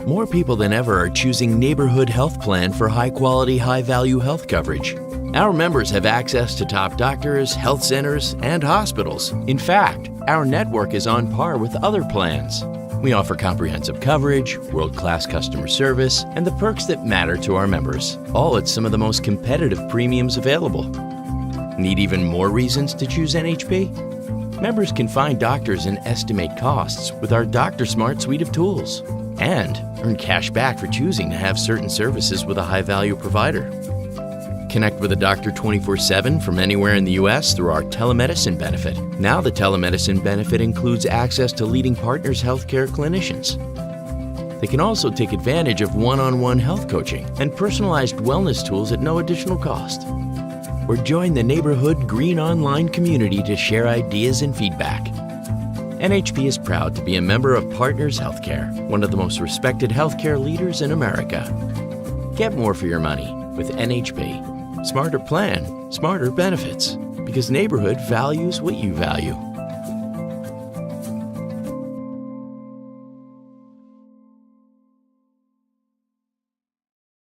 More people than ever are choosing Neighborhood Health Plan for high-quality, high-value health coverage. Our members have access to top doctors, health centers, and hospitals. In fact, our network is on par with other plans. We offer comprehensive coverage, world-class customer service, and the perks that matter to our members, all at some of the most competitive premiums available. Need even more reasons to choose NHP? Members can find doctors and estimate costs with our Dr. Smart suite of tools, and earn cash back for choosing to have certain services with a high-value provider. Connect with a doctor 24/7 from anywhere in the U.S. through our telemedicine benefit. Now the telemedicine benefit includes access to leading partners' healthcare clinicians. They can also take advantage of one-on-one health coaching and personalized wellness tools at no additional cost. Or join the Neighborhood Green Online community to share ideas and feedback. NHP is proud to be a member of Partners Healthcare, one of the most respected healthcare leaders in America. Get more for your money with NHP. Smarter plan, smarter benefits. Because Neighborhood values what you value.